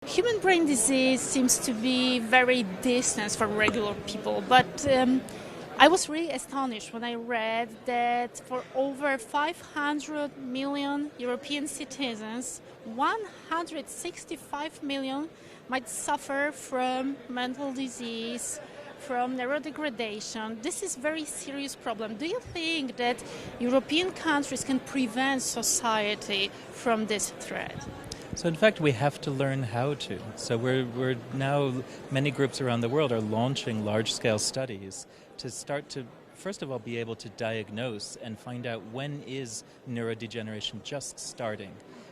Human brain disease seems to be very distant from regular people, but I was really astonished when I read that for over 500 million European citizens, 165 million might suffer from mental disease, from neurodegradation. This is a very serious problem. Do you think that European countries can prevent society from this threat? So in fact, we have to learn how to. So we're now, many groups around the world are launching large-scale studies to start to, first of all, be able to diagnose and find out when is neurodegeneration just starting.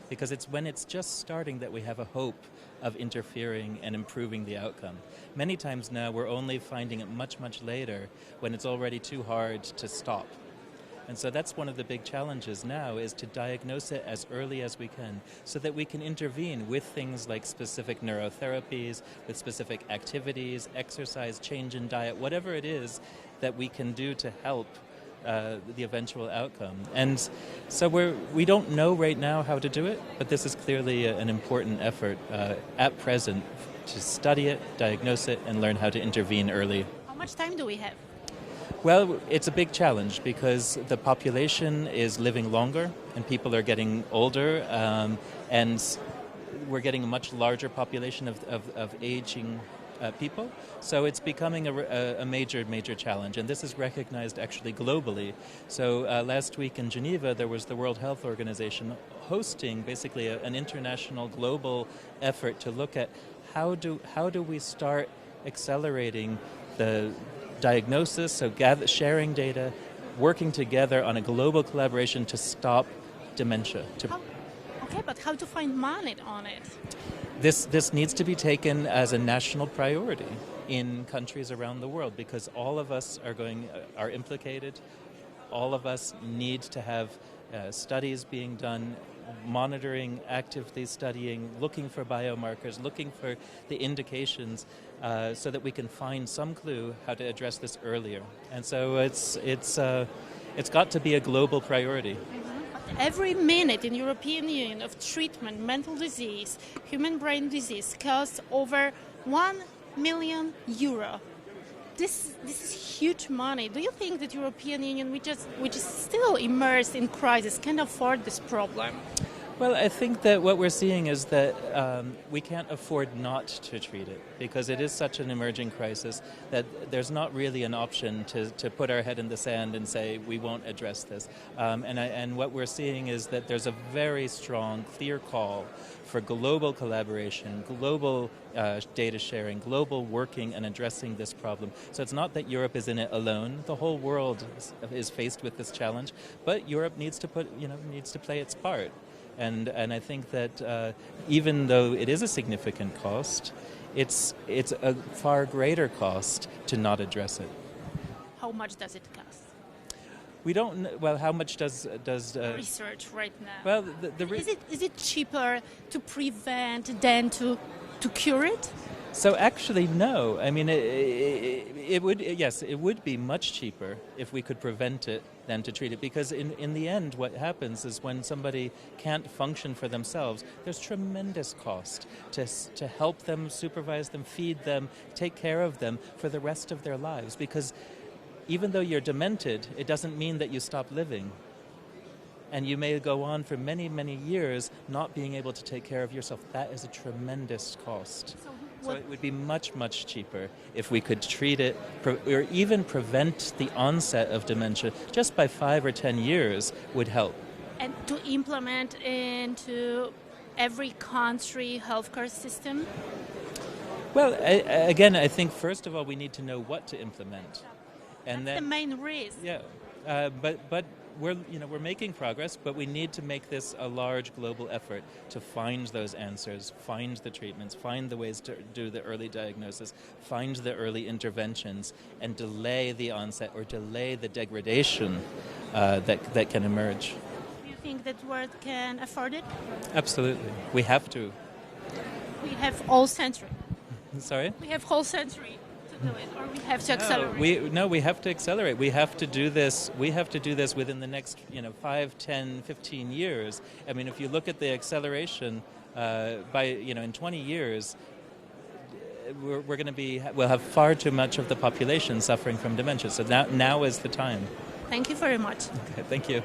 Because it's when it's just starting that we have a hope of interfering and improving the outcome. Many times now we're only finding it much, much later when it's already too hard to stop. And so that's one of the big challenges now, is to diagnose it as early as we can so that we can intervene with things like specific neurotherapies, with specific activities, exercise, change in diet, whatever it is that we can do to help the eventual outcome. And so we don't know right now how to do it, but this is clearly an important effort at present to study it, diagnose it, and learn how to intervene early. How much time do we have? Well, it's a big challenge because the population is living longer and people are getting older, and we're getting a much larger population of aging people. So it's becoming a major challenge, and this is recognized actually globally. So last week in Geneva, there was the World Health Organization hosting basically an international global effort to look at how do we start accelerating the diagnosis, so sharing data, working together on a global collaboration to stop dementia. Okay, but how to find money on it? This needs to be taken as a national priority in countries around the world because all of us are implicated. All of us need to have studies being done, monitoring, actively studying, looking for biomarkers, looking for the indications so that we can find some clue how to address this earlier. And so it's got to be a global priority. Mm-hmm. Every minute in European Union of treatment, mental disease, human brain disease costs over €1 million. This is huge money. Do you think that European Union, which is still immersed in crisis, can afford this problem? Well, I think that what we're seeing is that we can't afford not to treat it because it is such an emerging crisis that there's not really an option to put our head in the sand and say we won't address this. And what we're seeing is that there's a very strong, clear call for global collaboration, global data sharing, global working and addressing this problem. So it's not that Europe is in it alone. The whole world is faced with this challenge, but Europe needs to play its part. And I think that even though it is a significant cost, it's a far greater cost to not address it. How much does it cost? We don't know. Well, how much does research right now? Well, is it cheaper to prevent than to cure it? So actually, no. I mean, it would be much cheaper if we could prevent it than to treat it. Because in the end, what happens is when somebody can't function for themselves, there's tremendous cost to help them, supervise them, feed them, take care of them for the rest of their lives. Because even though you're demented, it doesn't mean that you stop living. And you may go on for many, many years not being able to take care of yourself. That is a tremendous cost. So it would be much, much cheaper if we could treat it or even prevent the onset of dementia just by 5 or 10 years would help. And to implement into every country healthcare system? Well, again, I think first of all we need to know what to implement. And that's the main risk. Yeah, but we're making progress, but we need to make this a large global effort to find those answers, find the treatments, find the ways to do the early diagnosis, find the early interventions, and delay the onset or delay the degradation that can emerge. Do you think that world can afford it? Absolutely. We have to. We have whole century. Sorry? We have whole century. Do it, or we have to accelerate? We have to accelerate. We have to do this. We have to do this within the next 5, 10, 15 years. I mean, if you look at the acceleration by in 20 years, we'll have far too much of the population suffering from dementia. So now is the time. Thank you very much. Okay, thank you.